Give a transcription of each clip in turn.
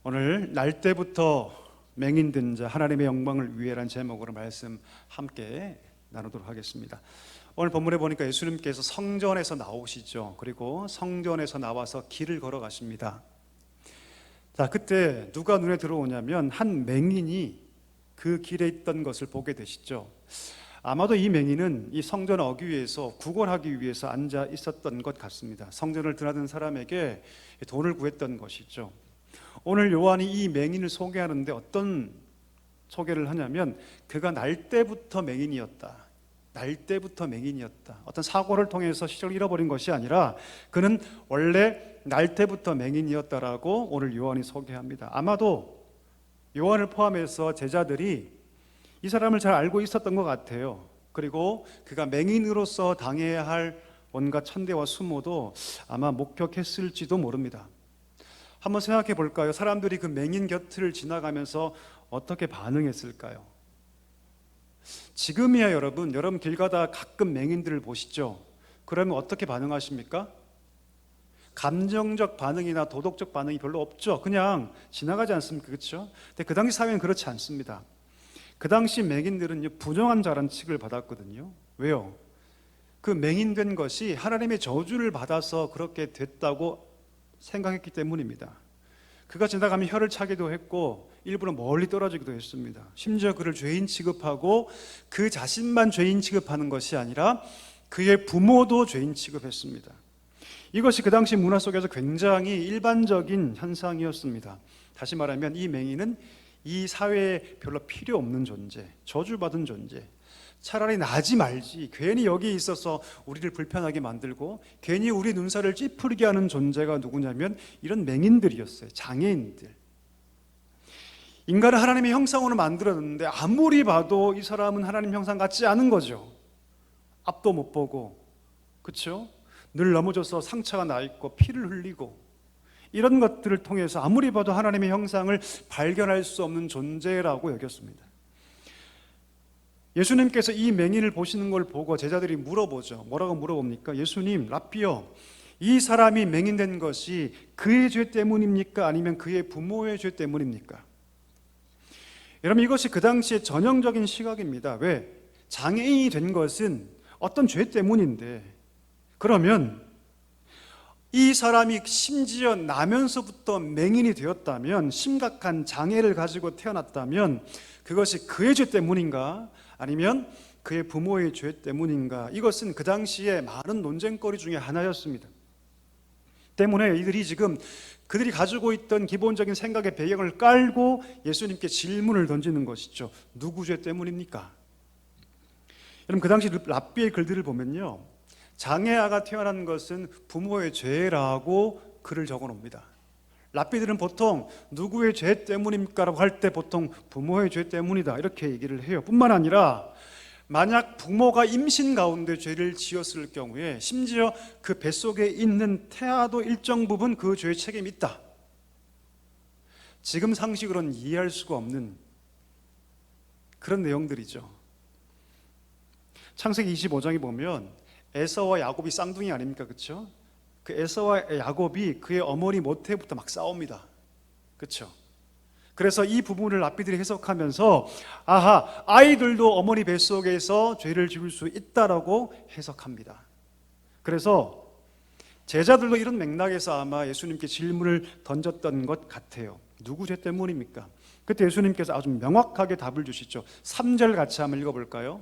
오늘 날 때부터 맹인된 자 하나님의 영광을 위해라는 제목으로 말씀 함께 나누도록 하겠습니다. 오늘 본문에 보니까 예수님께서 성전에서 나오시죠. 그리고 성전에서 나와서 길을 걸어가십니다. 자, 그때 누가 눈에 들어오냐면 한 맹인이 그 길에 있던 것을 보게 되시죠. 아마도 이 맹인은 이 성전 어귀에서 구걸하기 위해서 앉아 있었던 것 같습니다. 성전을 드나든 사람에게 돈을 구했던 것이죠. 오늘 요한이 이 맹인을 소개하는데 어떤 소개를 하냐면 그가 날 때부터 맹인이었다. 날 때부터 맹인이었다. 어떤 사고를 통해서 시력을 잃어버린 것이 아니라 그는 원래 날 때부터 맹인이었다라고 오늘 요한이 소개합니다. 아마도 요한을 포함해서 제자들이 이 사람을 잘 알고 있었던 것 같아요. 그리고 그가 맹인으로서 당해야 할 온갖 천대와 수모도 아마 목격했을지도 모릅니다. 한번 생각해 볼까요? 사람들이 그 맹인 곁을 지나가면서 어떻게 반응했을까요? 지금이야 여러분 길 가다 가끔 맹인들을 보시죠? 그러면 어떻게 반응하십니까? 감정적 반응이나 도덕적 반응이 별로 없죠. 그냥 지나가지 않습니까? 그렇죠? 근데 그 당시 사회는 그렇지 않습니다. 그 당시 맹인들은 부정한 자라는 취급을 받았거든요. 왜요? 그 맹인된 것이 하나님의 저주를 받아서 그렇게 됐다고 생각했기 때문입니다. 그가 지나가면 혀를 차기도 했고 일부러 멀리 떨어지기도 했습니다. 심지어 그를 죄인 취급하고 그 자신만 죄인 취급하는 것이 아니라 그의 부모도 죄인 취급했습니다. 이것이 그 당시 문화 속에서 굉장히 일반적인 현상이었습니다. 다시 말하면 이 맹인은 이 사회에 별로 필요 없는 존재, 저주받은 존재, 차라리 나지 말지, 괜히 여기 있어서 우리를 불편하게 만들고 괜히 우리 눈살을 찌푸리게 하는 존재가 누구냐면 이런 맹인들이었어요. 장애인들. 인간을 하나님의 형상으로 만들었는데 아무리 봐도 이 사람은 하나님 형상 같지 않은 거죠. 앞도 못 보고, 그렇죠? 늘 넘어져서 상처가 나 있고 피를 흘리고 이런 것들을 통해서 아무리 봐도 하나님의 형상을 발견할 수 없는 존재라고 여겼습니다. 예수님께서 이 맹인을 보시는 걸 보고 제자들이 물어보죠. 뭐라고 물어봅니까? 예수님, 랍비요, 이 사람이 맹인된 것이 그의 죄 때문입니까? 아니면 그의 부모의 죄 때문입니까? 여러분, 이것이 그 당시의 전형적인 시각입니다. 왜? 장애인이 된 것은 어떤 죄 때문인데, 그러면 이 사람이 심지어 나면서부터 맹인이 되었다면, 심각한 장애를 가지고 태어났다면 그것이 그의 죄 때문인가? 아니면 그의 부모의 죄 때문인가? 이것은 그 당시에 많은 논쟁거리 중에 하나였습니다. 때문에 이들이 지금 그들이 가지고 있던 기본적인 생각의 배경을 깔고 예수님께 질문을 던지는 것이죠. 누구 죄 때문입니까? 여러분, 그 당시 랍비의 글들을 보면요, 장애아가 태어난 것은 부모의 죄라고 글을 적어 놓습니다. 랍비들은 보통 누구의 죄 때문입니까? 라고 할 때 보통 부모의 죄 때문이다 이렇게 얘기를 해요. 뿐만 아니라 만약 부모가 임신 가운데 죄를 지었을 경우에 심지어 그 뱃속에 있는 태아도 일정 부분 그 죄의 책임이 있다. 지금 상식으로는 이해할 수가 없는 그런 내용들이죠. 창세기 25장에 보면 에서와 야곱이 쌍둥이 아닙니까? 그렇죠? 그 에서와 야곱이 그의 어머니 모태부터 막 싸웁니다. 그렇죠? 그래서 이 부분을 랍비들이 해석하면서 아하, 아이들도 어머니 뱃속에서 죄를 지을 수 있다라고 해석합니다. 그래서 제자들도 이런 맥락에서 아마 예수님께 질문을 던졌던 것 같아요. 누구 죄 때문입니까? 그때 예수님께서 아주 명확하게 답을 주시죠. 3절 같이 한번 읽어볼까요?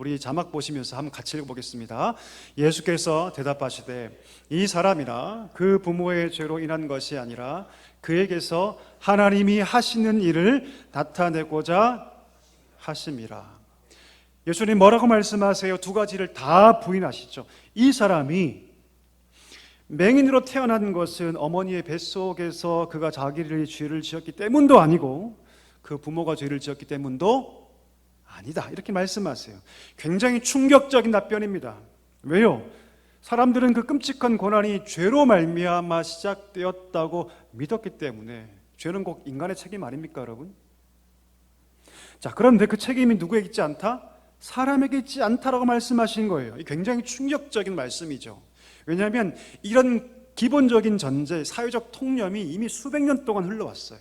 우리 자막 보시면서 한번 같이 읽어보겠습니다. 예수께서 대답하시되 이 사람이나 그 부모의 죄로 인한 것이 아니라 그에게서 하나님이 하시는 일을 나타내고자 하심이라. 예수님 뭐라고 말씀하세요? 두 가지를 다 부인하시죠. 이 사람이 맹인으로 태어난 것은 어머니의 뱃속에서 그가 자기를 죄를 지었기 때문도 아니고 그 부모가 죄를 지었기 때문도 아니다 이렇게 말씀하세요. 굉장히 충격적인 답변입니다. 왜요? 사람들은 그 끔찍한 고난이 죄로 말미암아 시작되었다고 믿었기 때문에 죄는 꼭 인간의 책임 아닙니까 여러분? 자, 그런데 그 책임이 누구에게 있지 않다? 사람에게 있지 않다라고 말씀하신 거예요. 굉장히 충격적인 말씀이죠. 왜냐하면 이런 기본적인 전제, 사회적 통념이 이미 수백 년 동안 흘러왔어요.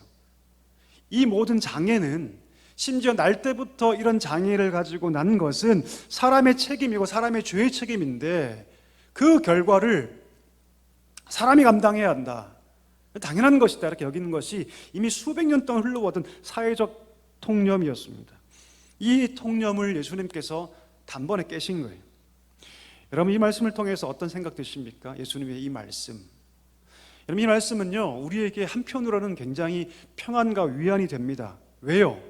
이 모든 장애는 심지어 날 때부터 이런 장애를 가지고 난 것은 사람의 책임이고 사람의 죄의 책임인데 그 결과를 사람이 감당해야 한다. 당연한 것이다. 이렇게 여기는 것이 이미 수백 년 동안 흘러오던 사회적 통념이었습니다. 이 통념을 예수님께서 단번에 깨신 거예요. 여러분, 이 말씀을 통해서 어떤 생각 드십니까? 예수님의 이 말씀. 여러분, 이 말씀은요, 우리에게 한편으로는 굉장히 평안과 위안이 됩니다. 왜요?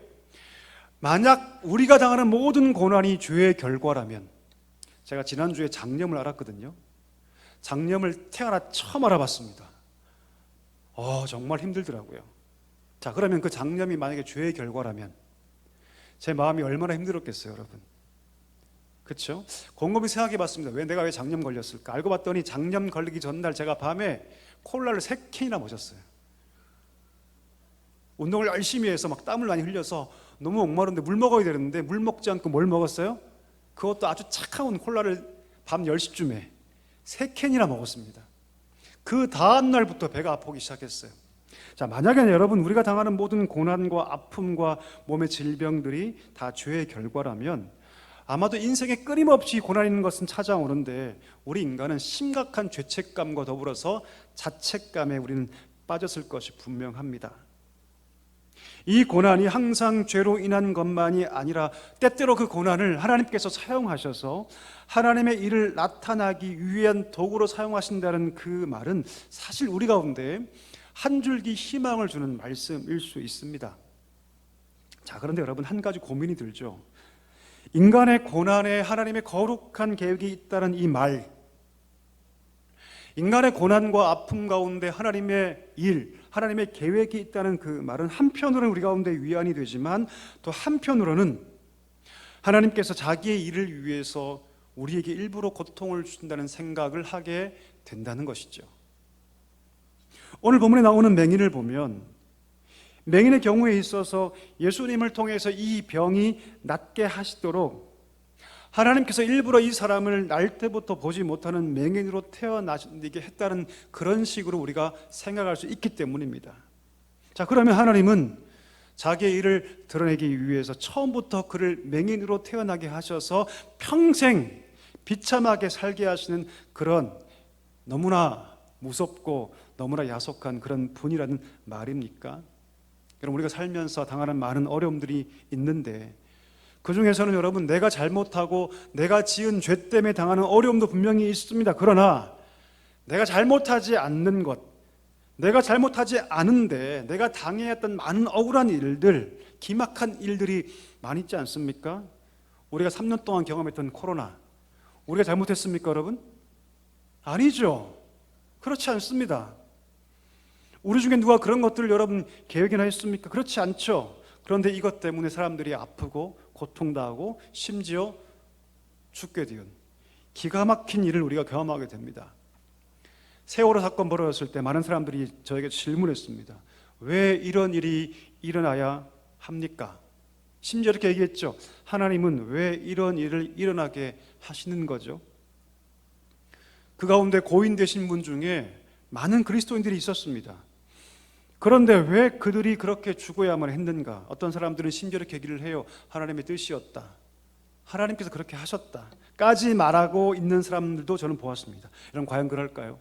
만약 우리가 당하는 모든 고난이 죄의 결과라면, 제가 지난주에 장염을 알았거든요. 장염을 태어나 처음 알아봤습니다. 정말 힘들더라고요. 자, 그러면 그 장염이 만약에 죄의 결과라면 제 마음이 얼마나 힘들었겠어요, 여러분. 그렇죠? 곰곰이 생각해 봤습니다. 내가 왜 장염 걸렸을까? 알고 봤더니 장염 걸리기 전날 제가 밤에 콜라를 3캔이나 마셨어요. 운동을 열심히 해서 막 땀을 많이 흘려서 너무 목마른데 물 먹어야 되는데 물 먹지 않고 뭘 먹었어요? 그것도 아주 차가운 콜라를 밤 10시쯤에 3캔이나 먹었습니다. 그 다음 날부터 배가 아프기 시작했어요. 자, 만약에 여러분, 우리가 당하는 모든 고난과 아픔과 몸의 질병들이 다 죄의 결과라면 아마도 인생에 끊임없이 고난 있는 것은 찾아오는데 우리 인간은 심각한 죄책감과 더불어서 자책감에 우리는 빠졌을 것이 분명합니다. 이 고난이 항상 죄로 인한 것만이 아니라 때때로 그 고난을 하나님께서 사용하셔서 하나님의 일을 나타나기 위한 도구로 사용하신다는 그 말은 사실 우리 가운데 한 줄기 희망을 주는 말씀일 수 있습니다. 자, 그런데 여러분, 한 가지 고민이 들죠. 인간의 고난에 하나님의 거룩한 계획이 있다는 이 말, 인간의 고난과 아픔 가운데 하나님의 일, 하나님의 계획이 있다는 그 말은 한편으로는 우리 가운데 위안이 되지만 또 한편으로는 하나님께서 자기의 일을 위해서 우리에게 일부러 고통을 주신다는 생각을 하게 된다는 것이죠. 오늘 본문에 나오는 맹인을 보면 맹인의 경우에 있어서 예수님을 통해서 이 병이 낫게 하시도록 하나님께서 일부러 이 사람을 날 때부터 보지 못하는 맹인으로 태어나게 했다는 그런 식으로 우리가 생각할 수 있기 때문입니다. 자, 그러면 하나님은 자기의 일을 드러내기 위해서 처음부터 그를 맹인으로 태어나게 하셔서 평생 비참하게 살게 하시는 그런 너무나 무섭고 너무나 야속한 그런 분이라는 말입니까? 여러분, 우리가 살면서 당하는 많은 어려움들이 있는데 그 중에서는 여러분, 내가 잘못하고 내가 지은 죄 때문에 당하는 어려움도 분명히 있습니다. 그러나 내가 잘못하지 않는 것, 내가 잘못하지 않은데 내가 당해야 했던 많은 억울한 일들, 기막한 일들이 많이 있지 않습니까? 우리가 3년 동안 경험했던 코로나, 우리가 잘못했습니까, 여러분? 아니죠. 그렇지 않습니다. 우리 중에 누가 그런 것들을 여러분 계획이나 했습니까? 그렇지 않죠. 그런데 이것 때문에 사람들이 아프고 고통당하고 심지어 죽게 되는 기가 막힌 일을 우리가 경험하게 됩니다. 세월호 사건 벌어졌을 때 많은 사람들이 저에게 질문했습니다. 왜 이런 일이 일어나야 합니까? 심지어 이렇게 얘기했죠. 하나님은 왜 이런 일을 일어나게 하시는 거죠? 그 가운데 고인 되신 분 중에 많은 그리스도인들이 있었습니다. 그런데 왜 그들이 그렇게 죽어야만 했는가? 어떤 사람들은 심지어 이렇게 얘기를 해요. 하나님의 뜻이었다. 하나님께서 그렇게 하셨다. 까지 말하고 있는 사람들도 저는 보았습니다. 여러분, 과연 그럴까요?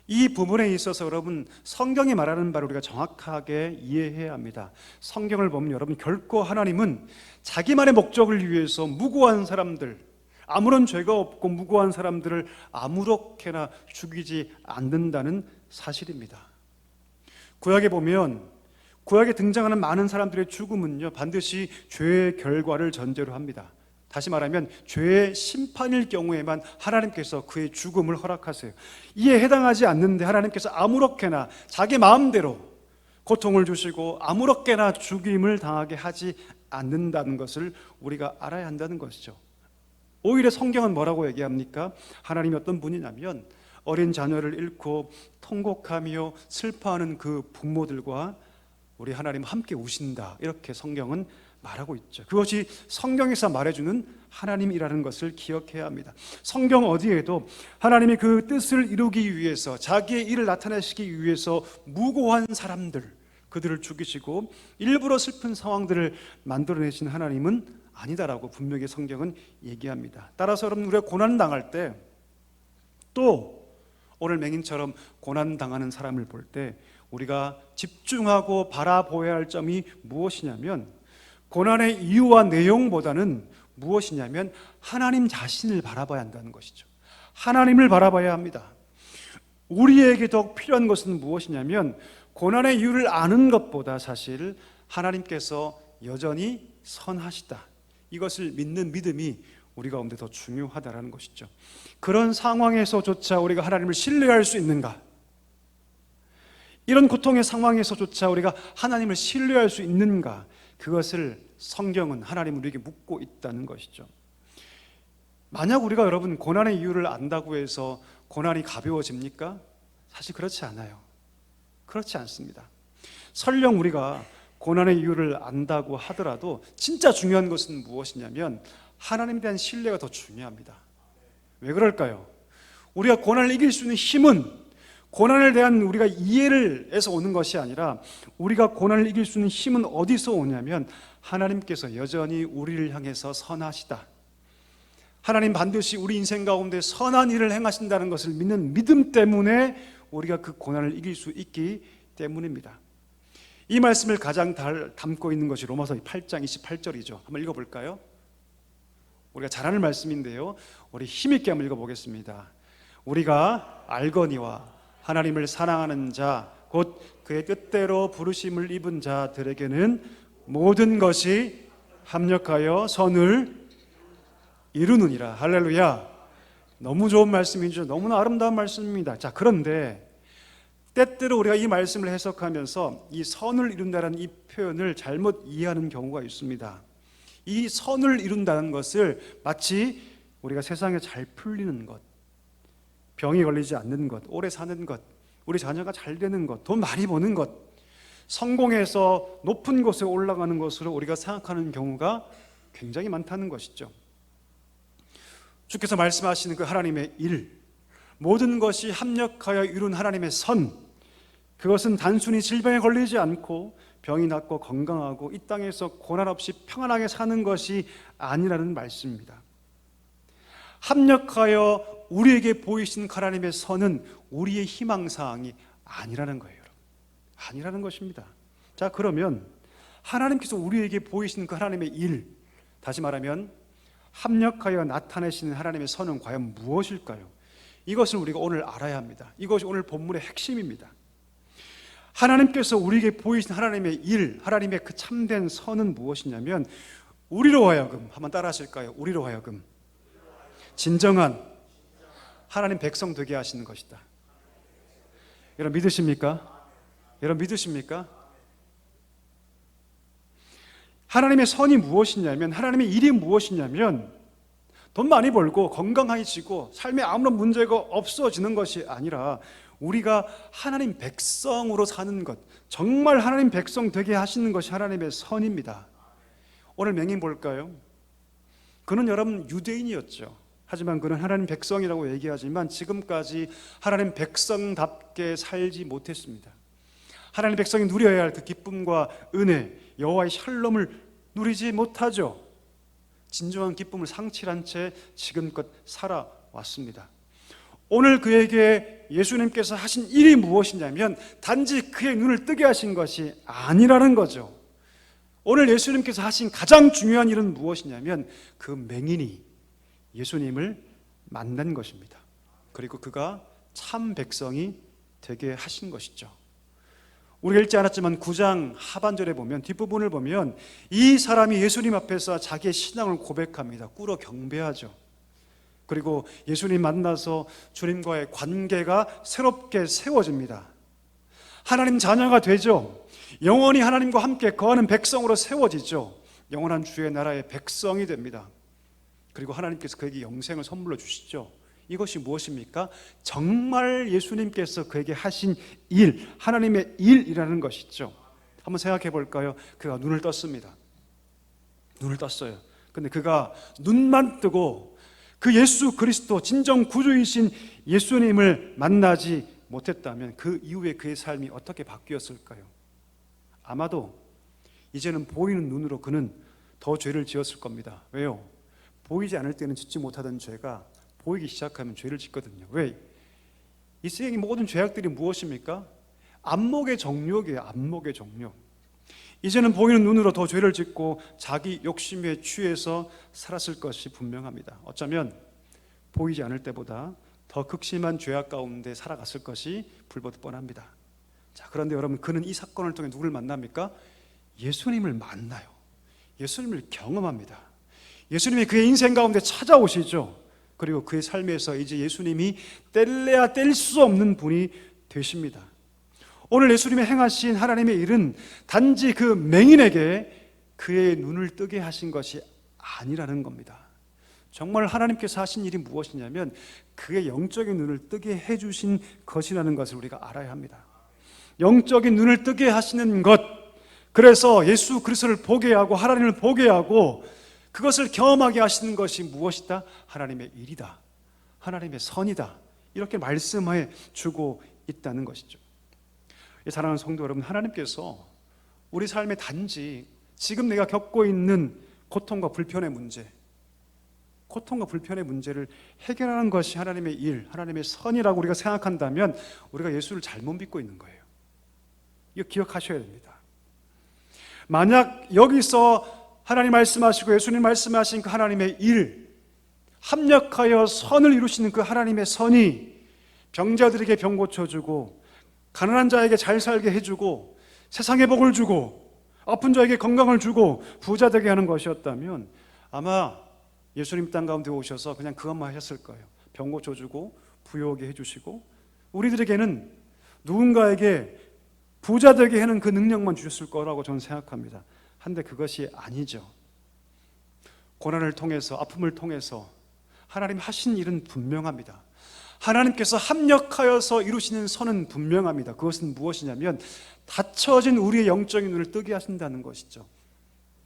이 부분에 있어서 여러분, 성경이 말하는 바를 우리가 정확하게 이해해야 합니다. 성경을 보면 여러분, 결코 하나님은 자기만의 목적을 위해서 무고한 사람들, 아무런 죄가 없고 무고한 사람들을 아무렇게나 죽이지 않는다는 사실입니다. 구약에 보면 구약에 등장하는 많은 사람들의 죽음은요, 반드시 죄의 결과를 전제로 합니다. 다시 말하면 죄의 심판일 경우에만 하나님께서 그의 죽음을 허락하세요. 이에 해당하지 않는데 하나님께서 아무렇게나 자기 마음대로 고통을 주시고 아무렇게나 죽임을 당하게 하지 않는다는 것을 우리가 알아야 한다는 것이죠. 오히려 성경은 뭐라고 얘기합니까? 하나님이 어떤 분이냐면 어린 자녀를 잃고 통곡하며 슬퍼하는 그 부모들과 우리 하나님 함께 우신다, 이렇게 성경은 말하고 있죠. 그것이 성경에서 말해주는 하나님이라는 것을 기억해야 합니다. 성경 어디에도 하나님이 그 뜻을 이루기 위해서, 자기의 일을 나타내시기 위해서 무고한 사람들, 그들을 죽이시고 일부러 슬픈 상황들을 만들어내신 하나님은 아니다라고 분명히 성경은 얘기합니다. 따라서 여러분, 우리가 고난당할 때, 또 오늘 맹인처럼 고난당하는 사람을 볼 때 우리가 집중하고 바라보아야 할 점이 무엇이냐면, 고난의 이유와 내용보다는 무엇이냐면 하나님 자신을 바라봐야 한다는 것이죠. 하나님을 바라봐야 합니다. 우리에게 더 필요한 것은 무엇이냐면, 고난의 이유를 아는 것보다 사실 하나님께서 여전히 선하시다, 이것을 믿는 믿음이 우리 가운데 더 중요하다는 것이죠. 그런 상황에서조차 우리가 하나님을 신뢰할 수 있는가? 이런 고통의 상황에서조차 우리가 하나님을 신뢰할 수 있는가? 그것을 성경은 하나님 우리에게 묻고 있다는 것이죠. 만약 우리가 여러분 고난의 이유를 안다고 해서 고난이 가벼워집니까? 사실 그렇지 않아요. 그렇지 않습니다. 설령 우리가 고난의 이유를 안다고 하더라도 진짜 중요한 것은 무엇이냐면 하나님에 대한 신뢰가 더 중요합니다. 왜 그럴까요? 우리가 고난을 이길 수 있는 힘은 고난에 대한 우리가 이해를 해서 오는 것이 아니라, 우리가 고난을 이길 수 있는 힘은 어디서 오냐면 하나님께서 여전히 우리를 향해서 선하시다, 하나님 반드시 우리 인생 가운데 선한 일을 행하신다는 것을 믿는 믿음 때문에 우리가 그 고난을 이길 수 있기 때문입니다. 이 말씀을 가장 담고 있는 것이 로마서 8장 28절이죠. 한번 읽어볼까요? 우리가 잘 아는 말씀인데요, 우리 힘있게 한번 읽어보겠습니다. 우리가 알거니와 하나님을 사랑하는 자, 곧 그의 뜻대로 부르심을 입은 자들에게는 모든 것이 합력하여 선을 이루느니라. 할렐루야. 너무 좋은 말씀이죠. 너무나 아름다운 말씀입니다. 자, 그런데 때때로 우리가 이 말씀을 해석하면서 이 선을 이룬다는 이 표현을 잘못 이해하는 경우가 있습니다. 이 선을 이룬다는 것을 마치 우리가 세상에 잘 풀리는 것, 병이 걸리지 않는 것, 오래 사는 것, 우리 자녀가 잘 되는 것, 돈 많이 버는 것, 성공해서 높은 곳에 올라가는 것으로 우리가 생각하는 경우가 굉장히 많다는 것이죠. 주께서 말씀하시는 그 하나님의 일, 모든 것이 합력하여 이룬 하나님의 선, 그것은 단순히 질병에 걸리지 않고 병이 낫고 건강하고 이 땅에서 고난 없이 평안하게 사는 것이 아니라는 말씀입니다. 합력하여 우리에게 보이신 하나님의 선은 우리의 희망사항이 아니라는 거예요. 아니라는 것입니다. 자, 그러면 하나님께서 우리에게 보이신 그 하나님의 일, 다시 말하면 합력하여 나타내시는 하나님의 선은 과연 무엇일까요? 이것을 우리가 오늘 알아야 합니다. 이것이 오늘 본문의 핵심입니다. 하나님께서 우리에게 보이신 하나님의 일, 하나님의 그 참된 선은 무엇이냐면, 우리로 하여금, 한번 따라 하실까요? 우리로 하여금 진정한 하나님 백성 되게 하시는 것이다. 여러분 믿으십니까? 여러분 믿으십니까? 하나님의 선이 무엇이냐면, 하나님의 일이 무엇이냐면, 돈 많이 벌고 건강해지고 삶에 아무런 문제가 없어지는 것이 아니라 우리가 하나님 백성으로 사는 것, 정말 하나님 백성 되게 하시는 것이 하나님의 선입니다. 오늘 맹인 볼까요? 그는 여러분 유대인이었죠. 하지만 그는 하나님 백성이라고 얘기하지만 지금까지 하나님 백성답게 살지 못했습니다. 하나님 백성이 누려야 할 그 기쁨과 은혜, 여호와의 샬롬을 누리지 못하죠. 진정한 기쁨을 상실한 채 지금껏 살아왔습니다. 오늘 그에게 예수님께서 하신 일이 무엇이냐면 단지 그의 눈을 뜨게 하신 것이 아니라는 거죠. 오늘 예수님께서 하신 가장 중요한 일은 무엇이냐면 그 맹인이 예수님을 만난 것입니다. 그리고 그가 참 백성이 되게 하신 것이죠. 우리가 읽지 않았지만 9장 하반절에 보면, 뒷부분을 보면 이 사람이 예수님 앞에서 자기의 신앙을 고백합니다. 꿇어 경배하죠. 그리고 예수님 만나서 주님과의 관계가 새롭게 세워집니다. 하나님 자녀가 되죠. 영원히 하나님과 함께 거하는 백성으로 세워지죠. 영원한 주의 나라의 백성이 됩니다. 그리고 하나님께서 그에게 영생을 선물로 주시죠. 이것이 무엇입니까? 정말 예수님께서 그에게 하신 일, 하나님의 일이라는 것이죠. 한번 생각해 볼까요? 그가 눈을 떴습니다. 눈을 떴어요. 근데 그가 눈만 뜨고 그 예수 그리스도 진정 구주이신 예수님을 만나지 못했다면 그 이후에 그의 삶이 어떻게 바뀌었을까요? 아마도 이제는 보이는 눈으로 그는 더 죄를 지었을 겁니다. 왜요? 보이지 않을 때는 짓지 못하던 죄가 보이기 시작하면 죄를 짓거든요. 왜? 이 세상의 모든 죄악들이 무엇입니까? 안목의 정욕이에요. 안목의 정욕. 이제는 보이는 눈으로 더 죄를 짓고 자기 욕심에 취해서 살았을 것이 분명합니다. 어쩌면 보이지 않을 때보다 더 극심한 죄악 가운데 살아갔을 것이 불보듯 뻔합니다. 자, 그런데 여러분, 그는 이 사건을 통해 누구를 만납니까? 예수님을 만나요. 예수님을 경험합니다. 예수님이 그의 인생 가운데 찾아오시죠. 그리고 그의 삶에서 이제 예수님이 뗄래야 뗄 수 없는 분이 되십니다. 오늘 예수님이 행하신 하나님의 일은 단지 그 맹인에게 그의 눈을 뜨게 하신 것이 아니라는 겁니다. 정말 하나님께서 하신 일이 무엇이냐면 그의 영적인 눈을 뜨게 해주신 것이라는 것을 우리가 알아야 합니다. 영적인 눈을 뜨게 하시는 것, 그래서 예수 그리스도를 보게 하고 하나님을 보게 하고 그것을 경험하게 하시는 것이 무엇이다? 하나님의 일이다, 하나님의 선이다, 이렇게 말씀해 주고 있다는 것이죠. 사랑하는 성도 여러분, 하나님께서 우리 삶에 단지 지금 내가 겪고 있는 고통과 불편의 문제를 해결하는 것이 하나님의 일, 하나님의 선이라고 우리가 생각한다면 우리가 예수를 잘못 믿고 있는 거예요. 이거 기억하셔야 됩니다. 만약 여기서 하나님 말씀하시고 예수님 말씀하신 그 하나님의 일, 합력하여 선을 이루시는 그 하나님의 선이 병자들에게 병 고쳐주고 가난한 자에게 잘 살게 해주고 세상에 복을 주고 아픈 자에게 건강을 주고 부자 되게 하는 것이었다면 아마 예수님 땅 가운데 오셔서 그냥 그것만 하셨을 거예요. 병 고쳐주고 부유하게 해주시고 우리들에게는 누군가에게 부자 되게 하는 그 능력만 주셨을 거라고 저는 생각합니다. 한데 그것이 아니죠. 고난을 통해서, 아픔을 통해서 하나님 하신 일은 분명합니다. 하나님께서 합력하여서 이루시는 선은 분명합니다. 그것은 무엇이냐면 닫혀진 우리의 영적인 눈을 뜨게 하신다는 것이죠.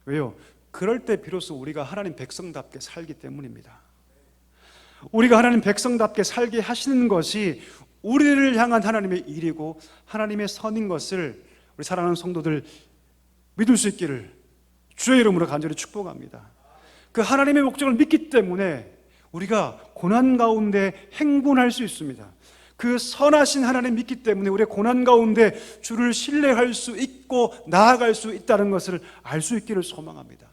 왜요? 그럴 때 비로소 우리가 하나님 백성답게 살기 때문입니다. 우리가 하나님 백성답게 살게 하시는 것이 우리를 향한 하나님의 일이고 하나님의 선인 것을 우리 사랑하는 성도들 믿을 수 있기를 주의 이름으로 간절히 축복합니다. 그 하나님의 목적을 믿기 때문에 우리가 고난 가운데 행군할 수 있습니다. 그 선하신 하나님 믿기 때문에 우리의 고난 가운데 주를 신뢰할 수 있고 나아갈 수 있다는 것을 알 수 있기를 소망합니다.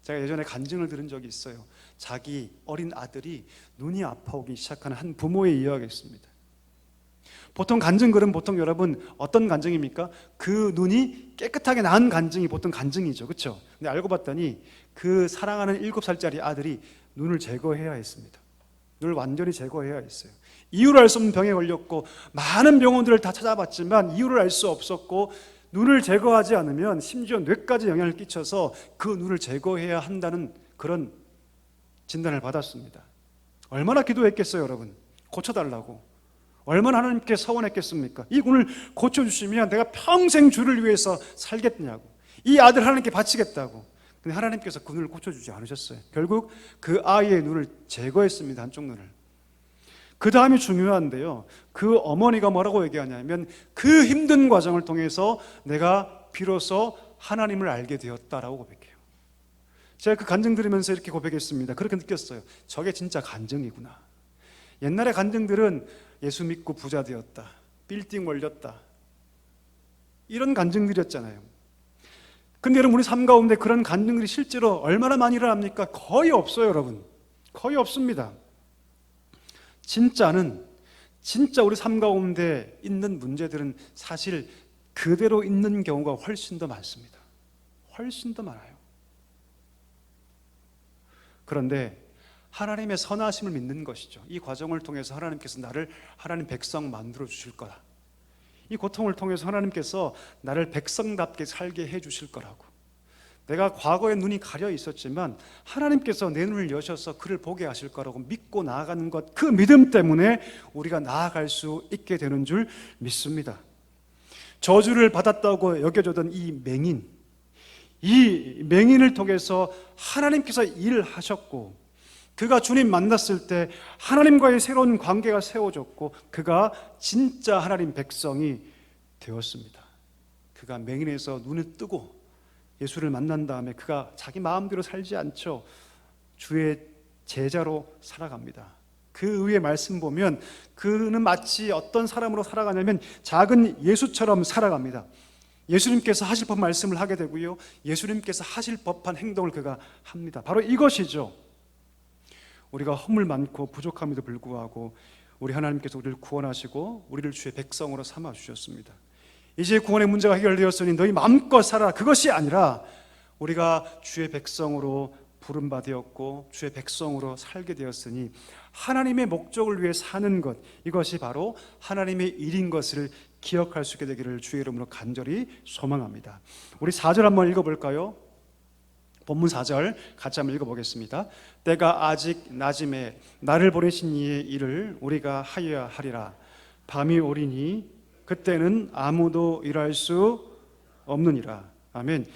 제가 예전에 간증을 들은 적이 있어요. 자기 어린 아들이 눈이 아파오기 시작하는 한 부모의 이야기였습니다. 보통 간증글은 보통 여러분 어떤 간증입니까? 그 눈이 깨끗하게 나은 간증이 보통 간증이죠, 그렇죠? 근데 알고 봤더니 그 사랑하는 7살짜리 아들이 눈을 제거해야 했습니다. 눈을 완전히 제거해야 했어요. 이유를 알 수 없는 병에 걸렸고 많은 병원들을 다 찾아봤지만 이유를 알 수 없었고 눈을 제거하지 않으면 심지어 뇌까지 영향을 끼쳐서 그 눈을 제거해야 한다는 그런 진단을 받았습니다. 얼마나 기도했겠어요, 여러분? 고쳐달라고. 얼마나 하나님께 서원했겠습니까? 이 눈을 고쳐주시면 내가 평생 주를 위해서 살겠냐고, 이 아들 하나님께 바치겠다고. 근데 하나님께서 그 눈을 고쳐주지 않으셨어요. 결국 그 아이의 눈을 제거했습니다. 한쪽 눈을. 그 다음이 중요한데요, 그 어머니가 뭐라고 얘기하냐면 그 힘든 과정을 통해서 내가 비로소 하나님을 알게 되었다라고 고백해요. 제가 그 간증 들으면서 이렇게 고백했습니다. 그렇게 느꼈어요. 저게 진짜 간증이구나. 옛날의 간증들은 예수 믿고 부자 되었다, 빌딩 올렸다, 이런 간증들이었잖아요. 근데 여러분, 우리 삶 가운데 그런 간증들이 실제로 얼마나 많이 일어납니까? 거의 없어요, 여러분. 거의 없습니다. 진짜 우리 삶 가운데 있는 문제들은 사실 그대로 있는 경우가 훨씬 더 많습니다. 훨씬 더 많아요. 그런데 하나님의 선하심을 믿는 것이죠. 이 과정을 통해서 하나님께서 나를 하나님 백성 만들어 주실 거다. 이 고통을 통해서 하나님께서 나를 백성답게 살게 해 주실 거라고. 내가 과거에 눈이 가려 있었지만 하나님께서 내 눈을 여셔서 그를 보게 하실 거라고 믿고 나아가는 것, 그 믿음 때문에 우리가 나아갈 수 있게 되는 줄 믿습니다. 저주를 받았다고 여겨졌던 이 맹인, 이 맹인을 통해서 하나님께서 일을 하셨고, 그가 주님 만났을 때 하나님과의 새로운 관계가 세워졌고, 그가 진짜 하나님 백성이 되었습니다. 그가 맹인에서 눈을 뜨고 예수를 만난 다음에 그가 자기 마음대로 살지 않죠. 주의 제자로 살아갑니다. 그 위에 말씀 보면 그는 마치 어떤 사람으로 살아가냐면 작은 예수처럼 살아갑니다. 예수님께서 하실 법한 말씀을 하게 되고요, 예수님께서 하실 법한 행동을 그가 합니다. 바로 이것이죠. 우리가 허물 많고 부족함에도 불구하고 우리 하나님께서 우리를 구원하시고 우리를 주의 백성으로 삼아 주셨습니다. 이제 구원의 문제가 해결되었으니 너희 마음껏 살아라, 그것이 아니라 우리가 주의 백성으로 부름받았고 주의 백성으로 살게 되었으니 하나님의 목적을 위해 사는 것, 이것이 바로 하나님의 일인 것을 기억할 수 있게 되기를 주의 이름으로 간절히 소망합니다. 우리 4절 한번 읽어볼까요? 본문 4절 같이 한번 읽어보겠습니다. 때가 아직 낮음에 나를 보내신 이의 일을 우리가 하여야 하리라. 밤이 오리니 그때는 아무도 일할 수 없느니라. 아멘.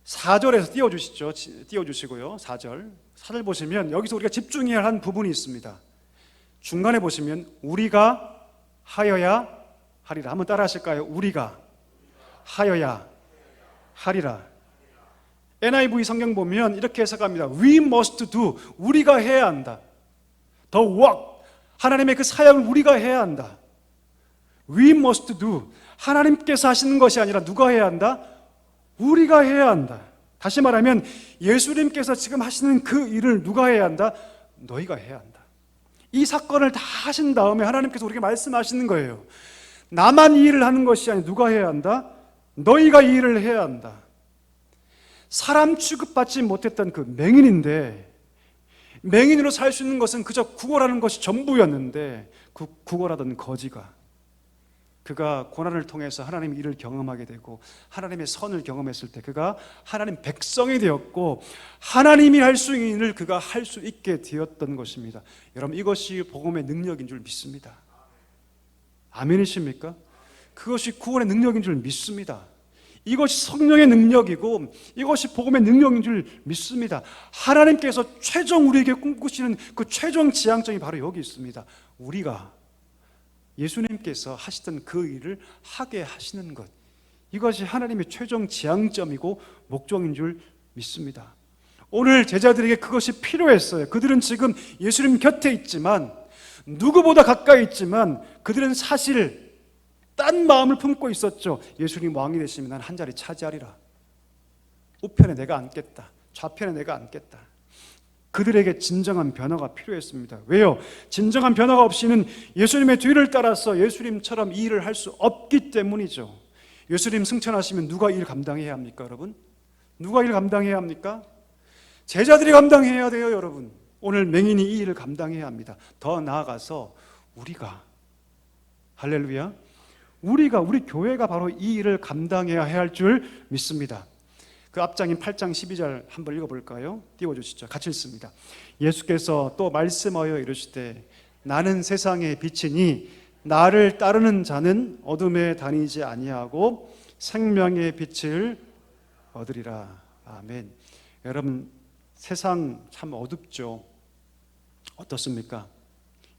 4절에서 띄워주시고요. 4절 보시면 여기서 우리가 집중해야 할 부분이 있습니다. 중간에 보시면 우리가 하여야 하리라. 한번 따라 하실까요? 우리가 하여야 하리라. NIV 성경 보면 이렇게 해석합니다. We must do. 우리가 해야 한다. The work. 하나님의 그 사역을 우리가 해야 한다. We must do. 하나님께서 하시는 것이 아니라 누가 해야 한다? 우리가 해야 한다. 다시 말하면 예수님께서 지금 하시는 그 일을 누가 해야 한다? 너희가 해야 한다. 이 사건을 다 하신 다음에 하나님께서 우리에게 말씀하시는 거예요. 나만 이 일을 하는 것이 아니라 누가 해야 한다? 너희가 이 일을 해야 한다. 사람 취급받지 못했던 그 맹인인데, 맹인으로 살 수 있는 것은 그저 구걸하는 것이 전부였는데, 그 구걸하던 거지가 그가 고난을 통해서 하나님의 일을 경험하게 되고 하나님의 선을 경험했을 때 그가 하나님 백성이 되었고 하나님이 할 수 있는 일을 그가 할 수 있게 되었던 것입니다. 여러분, 이것이 복음의 능력인 줄 믿습니다. 아멘이십니까? 그것이 구원의 능력인 줄 믿습니다. 이것이 성령의 능력이고 이것이 복음의 능력인 줄 믿습니다. 하나님께서 최종 우리에게 꿈꾸시는 그 최종 지향점이 바로 여기 있습니다. 우리가 예수님께서 하시던 그 일을 하게 하시는 것, 이것이 하나님의 최종 지향점이고 목적인 줄 믿습니다. 오늘 제자들에게 그것이 필요했어요. 그들은 지금 예수님 곁에 있지만, 누구보다 가까이 있지만 그들은 사실 딴 마음을 품고 있었죠. 예수님 왕이 되시면 난 한 자리 차지하리라. 우편에 내가 앉겠다, 좌편에 내가 앉겠다. 그들에게 진정한 변화가 필요했습니다. 왜요? 진정한 변화가 없이는 예수님의 뒤를 따라서 예수님처럼 이 일을 할 수 없기 때문이죠. 예수님 승천하시면 누가 일 감당해야 합니까, 여러분? 누가 일 감당해야 합니까? 제자들이 감당해야 돼요, 여러분. 오늘 맹인이 이 일을 감당해야 합니다. 더 나아가서 우리가, 할렐루야, 우리 교회가 바로 이 일을 감당해야 할 줄 믿습니다. 그 앞장인 8장 12절 한번 읽어볼까요? 띄워주시죠. 같이 읽습니다. 예수께서 또 말씀하여 이르시되 나는 세상의 빛이니 나를 따르는 자는 어둠에 다니지 아니하고 생명의 빛을 얻으리라. 아멘. 여러분, 세상 참 어둡죠. 어떻습니까?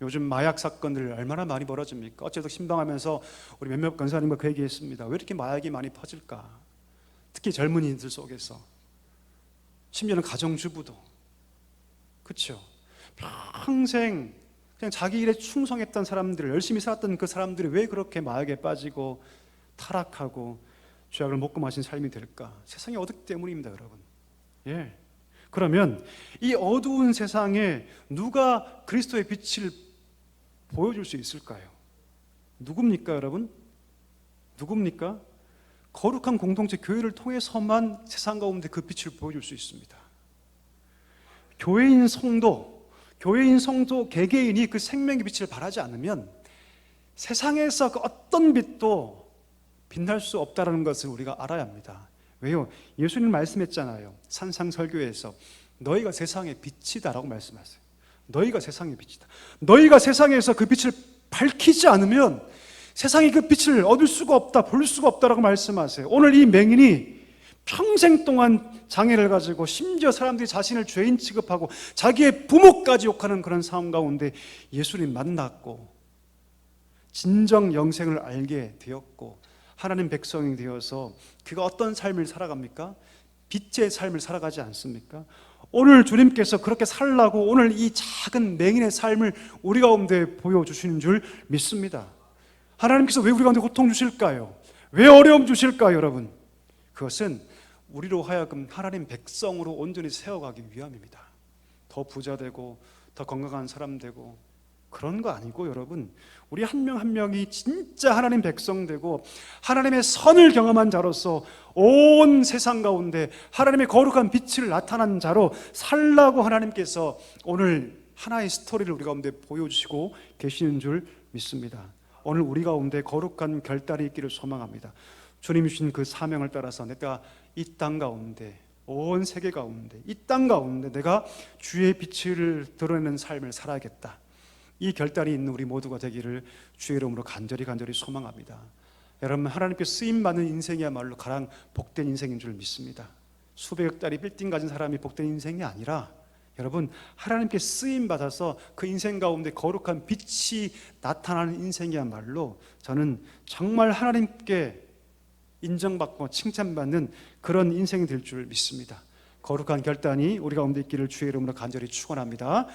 요즘 마약 사건들 얼마나 많이 벌어집니까? 어제도 신방하면서 우리 몇몇 권사님과 그 얘기했습니다. 왜 이렇게 마약이 많이 퍼질까? 특히 젊은이들 속에서, 심지어는 가정주부도, 그렇죠? 평생 그냥 자기 일에 충성했던 사람들, 열심히 살았던 그 사람들이 왜 그렇게 마약에 빠지고 타락하고 죄악을 먹고 마신 삶이 될까? 세상이 어둡기 때문입니다, 여러분. 예. 그러면 이 어두운 세상에 누가 그리스도의 빛을 보여줄 수 있을까요? 누굽니까, 여러분? 누굽니까? 거룩한 공동체 교회를 통해서만 세상 가운데 그 빛을 보여줄 수 있습니다. 교회인 성도 개개인이 그 생명의 빛을 발하지 않으면 세상에서 그 어떤 빛도 빛날 수 없다는 것을 우리가 알아야 합니다. 왜요? 예수님 말씀했잖아요. 산상설교에서 너희가 세상의 빛이다라고 말씀하세요. 너희가 세상의 빛이다. 너희가 세상에서 그 빛을 밝히지 않으면 세상이 그 빛을 얻을 수가 없다, 볼 수가 없다라고 말씀하세요. 오늘 이 맹인이 평생 동안 장애를 가지고 심지어 사람들이 자신을 죄인 취급하고 자기의 부모까지 욕하는 그런 상황 가운데 예수님 만났고 진정 영생을 알게 되었고 하나님 백성이 되어서 그가 어떤 삶을 살아갑니까? 빛의 삶을 살아가지 않습니까? 오늘 주님께서 그렇게 살라고 오늘 이 작은 맹인의 삶을 우리 가운데 보여주시는 줄 믿습니다. 하나님께서 왜 우리 가운데 고통 주실까요? 왜 어려움 주실까요, 여러분? 그것은 우리로 하여금 하나님 백성으로 온전히 세워가기 위함입니다. 더 부자 되고 더 건강한 사람 되고 그런 거 아니고 여러분, 우리 한 명 한 명이 진짜 하나님 백성 되고 하나님의 선을 경험한 자로서 온 세상 가운데 하나님의 거룩한 빛을 나타난 자로 살라고 하나님께서 오늘 하나의 스토리를 우리 가운데 보여주시고 계시는 줄 믿습니다. 오늘 우리 가운데 거룩한 결단이 있기를 소망합니다. 주님 주신 그 사명을 따라서 내가 이 땅 가운데, 온 세계 가운데, 이 땅 가운데 내가 주의 빛을 드러내는 삶을 살아야겠다. 이 결단이 있는 우리 모두가 되기를 주의 이름으로 간절히 소망합니다. 여러분, 하나님께 쓰임받는 인생이야말로 가장 복된 인생인 줄 믿습니다. 수백억 짜리 빌딩 가진 사람이 복된 인생이 아니라 여러분, 하나님께 쓰임받아서 그 인생 가운데 거룩한 빛이 나타나는 인생이야말로 저는 정말 하나님께 인정받고 칭찬받는 그런 인생이 될 줄 믿습니다. 거룩한 결단이 우리 가운데 있기를 주의 이름으로 간절히 축원합니다.